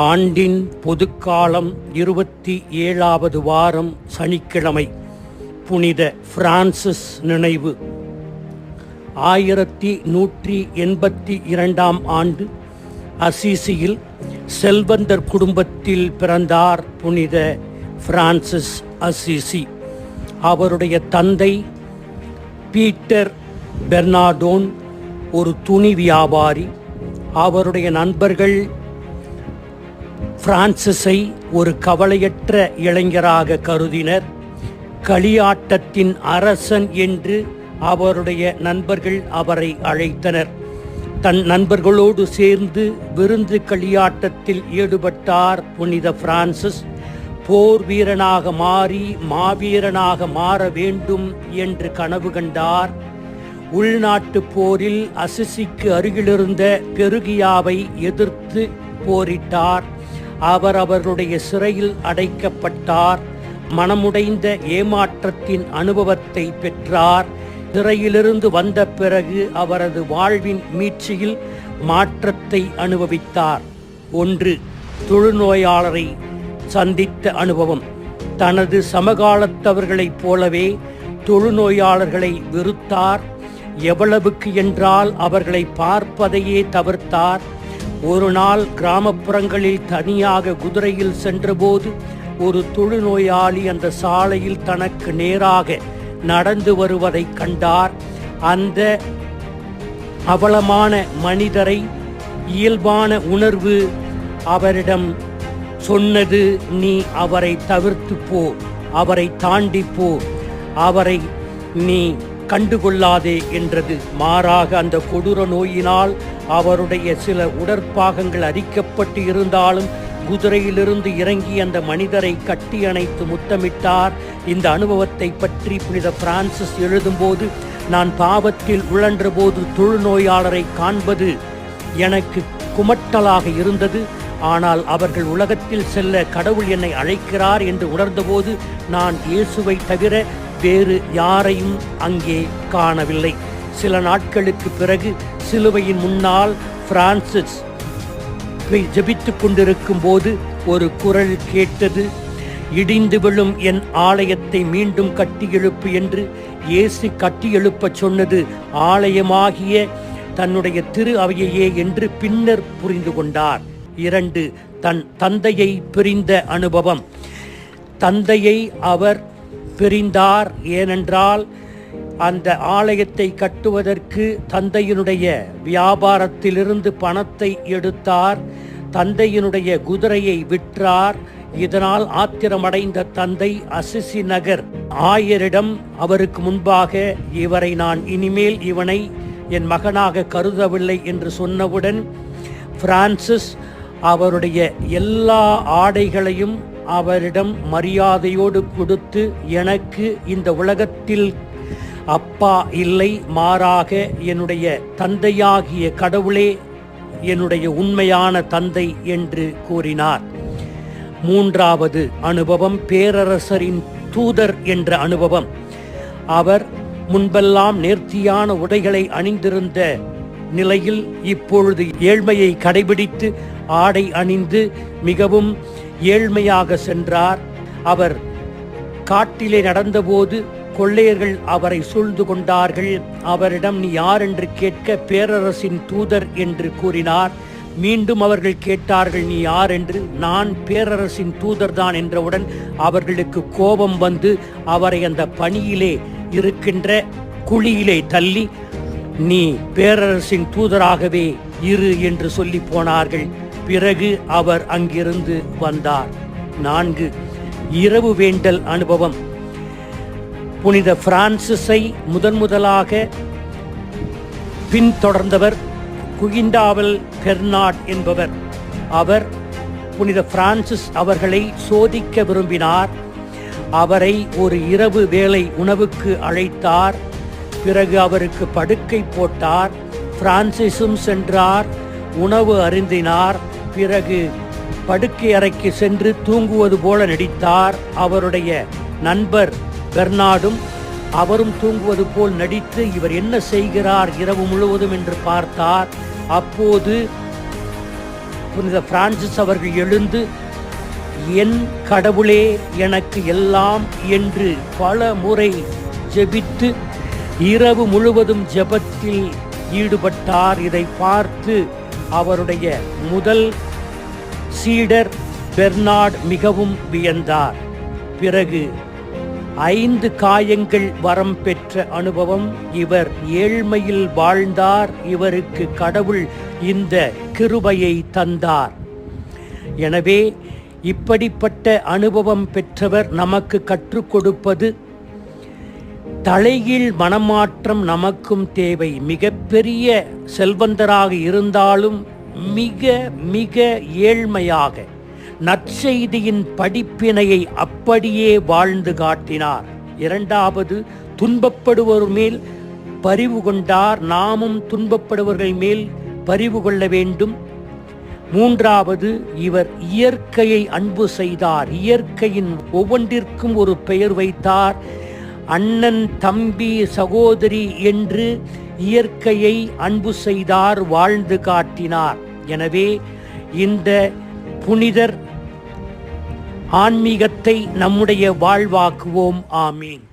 ஆண்டின் பொதுக்காலம் 27வது வாரம் சனிக்கிழமை. புனித பிரான்சிஸ் நினைவு. 1182ஆம் ஆண்டு அசிசியில் செல்வந்தர் குடும்பத்தில் பிறந்தார் புனித பிரான்சிஸ் அசிசி. அவருடைய தந்தை பீட்டர் பெர்னார்டோன் ஒரு துணி வியாபாரி. அவருடைய நண்பர்கள் பிரான்சிஸை ஒரு கவலையற்ற இளைஞராக கருதினர். களியாட்டத்தின் அரசன் என்று அவருடைய நண்பர்கள் அவரை அழைத்தனர். தன் நண்பர்களோடு சேர்ந்து விருந்து களியாட்டத்தில் ஈடுபட்டார் புனித பிரான்சிஸ். போர் வீரனாக மாறி மாவீரனாக மாற வேண்டும் என்று கனவு கண்டார். உள்நாட்டு போரில் அசிசிக்கு அருகிலிருந்த பெருகியாவை எதிர்த்து போரிட்டார். அவர்களுடைய சிறையில் அடைக்கப்பட்டார். மனமுடைந்த ஏமாற்றத்தின் அனுபவத்தை பெற்றார். சிறையிலிருந்து வந்த பிறகு அவரது வாழ்வின் மீட்சியில் மாற்றத்தை அனுபவித்தார். 1. தொழுநோயாளரை சந்தித்த அனுபவம். தனது சமகாலத்தவர்களைப் போலவே தொழுநோயாளர்களை வெறுத்தார். எவ்வளவுக்கு என்றால் அவர்களை பார்ப்பதையே தவிர்த்தார். ஒரு நாள் கிராமப்புறங்களில் தனியாக குதிரையில் சென்றபோது ஒரு தொழுநோயாளி அந்த சாலையில் தனக்கு நேராக நடந்து வருவதை கண்டார். அந்த அவலமான மனிதரை இயல்பான உணர்வு அவரிடம் சொன்னது, நீ அவரை தவிர்த்து போ, அவரை தாண்டி போ, அவரை நீ கண்டுகொள்ளாதே என்றது. மாறாக அந்த கொடூர நோயினால் அவருடைய சில உடற்பாகங்கள் அரிக்கப்பட்டு இருந்தாலும் குதிரையிலிருந்து இறங்கி அந்த மனிதரை கட்டி அணைத்து முத்தமிட்டார். இந்த அனுபவத்தை பற்றி புனித பிரான்சிஸ் எழுதும்போது, நான் பாவத்தில் உழன்ற போது தொழுநோயாளரை காண்பது எனக்கு குமட்டலாக இருந்தது. ஆனால் அவர்கள் உலகத்தில் செல்ல கடவுள் என்னை அழைக்கிறார் என்று உணர்ந்தபோது நான் இயேசுவை தவிர வேறு யாரையும் அங்கே காணவில்லை. சில நாட்களுக்கு பிறகு சிலுவையின் முன்னால் பிரான்சிஸ் ஜெபித்துக் கொண்டிருக்கும் போது ஒரு குரல் கேட்டது. இடிந்து விழும் என் ஆலயத்தை மீண்டும் கட்டி எழுப்பு என்று. இயேசு கட்டி எழுப்பச் சொன்னது ஆலயமாகிய தன்னுடைய திரு அவையையே என்று பின்னர் புரிந்து கொண்டார். 2. தன் தந்தையை பிரிந்த அனுபவம். தந்தையை அவர் பிரிந்தார். ஏனென்றால் அந்த ஆலயத்தை கட்டுவதற்கு தந்தையினுடைய வியாபாரத்திலிருந்து பணத்தை எடுத்தார். தந்தையினுடைய குதிரையை விற்றார். இதனால் ஆத்திரமடைந்த தந்தை அசிசி நகர் ஆயரிடம் அவருக்கு முன்பாக, இவரை நான் இனிமேல் இவனை என் மகனாக கருதவில்லை என்று சொன்னவுடன் பிரான்சிஸ் அவருடைய எல்லா ஆடைகளையும் அவரிடம் மரியாதையோடு கொடுத்து, எனக்கு இந்த உலகத்தில் அப்பா இல்லை, மாறாக என்னுடைய தந்தையாகிய கடவுளே என்னுடைய உண்மையான தந்தை என்று கூறினார். 3வது அனுபவம் பேரரசரின் தூதர் என்ற அனுபவம். அவர் முன்பெல்லாம் நேர்த்தியான உடைகளை அணிந்திருந்த நிலையில் இப்பொழுது ஏழ்மையை கடைபிடித்து ஆடை அணிந்து மிகவும் ஏழ்மையாக சென்றார். அவர் காட்டிலே நடந்தபோது கொள்ளையர்கள் அவரை சூழ்ந்து கொண்டார்கள். அவரிடம் நீ யார் என்று கேட்க, பேரரசின் தூதர் என்று கூறினார். மீண்டும் அவர்கள் கேட்டார்கள், நீ யார் என்று. நான் பேரரசின் தூதர்தான் என்றவுடன் அவர்களுக்கு கோபம் வந்து அவரை அந்த பணியிலே இருக்கின்ற குழியிலே தள்ளி, நீ பேரரசின் தூதராகவே இரு என்று சொல்லி போனார்கள். பிறகு அவர் அங்கிருந்து வந்தார். 4. இரவு வேண்டல் அனுபவம். புனித பிரான்சிஸை முதலாக பின்தொடர்ந்தவர் குயிண்டாவல் பெர்னார்ட் என்பவர். அவர் புனித பிரான்சிஸ் அவர்களை சோதிக்க விரும்பினார். அவரை ஒரு இரவு வேளை உணவுக்கு அழைத்தார். பிறகு அவருக்கு படுக்கை போட்டார். பிரான்சிஸும் சென்றார், உணவு அருந்தினார். பிறகு படுக்கை அறைக்கு சென்று தூங்குவது போல நடித்தார். அவருடைய நண்பர் பெர்னார்டும் அவரும் தூங்குவது போல் நடித்து, இவர் என்ன செய்கிறார் இரவு முழுவதும் என்று பார்த்தார். அப்போது புனித பிரான்சிஸ் அவர்கள் எழுந்து, என் கடவுளே எனக்கு எல்லாம் என்று பல முறை ஜெபித்து இரவு முழுவதும் ஜெபத்தில் ஈடுபட்டார். இதை பார்த்து அவருடைய முதல் சீடர் பெர்னார்ட் மிகவும் வியந்தார். பிறகு 5 காயங்கள் வரம் பெற்ற அனுபவம். இவர் ஏழ்மையில் வாழ்ந்தார். இவருக்கு கடவுள் இந்த கிருபையை தந்தார். எனவே இப்படிப்பட்ட அனுபவம் பெற்றவர் நமக்கு கற்றுக் கொடுப்பது, தலைகீழ் மனமாற்றம் நமக்கும் தேவை. மிகப்பெரிய செல்வந்தராக இருந்தாலும் மிக மிக ஏழ்மையாக நற்செய்தியின் படிப்பினையை அப்படியே வாழ்ந்து காட்டினார். 2வது, துன்பப்படுவோர் மேல் பரிவு கொண்டார். நாமும் துன்பப்படுவர்கள் மேல் பரிவு கொள்ள வேண்டும். 3வது, இவர் இயற்கையை அன்பு செய்தார். இயற்கையின் ஒவ்வொன்றிற்கும் ஒரு பெயர் வைத்தார். அண்ணன், தம்பி, சகோதரி என்று இயற்கையை அன்பு செய்தார், வாழ்ந்து காட்டினார். எனவே இந்த புனிதர் ஆன்மீகத்தை நம்முடைய வாழ்வாக்குவோம். ஆமீன்.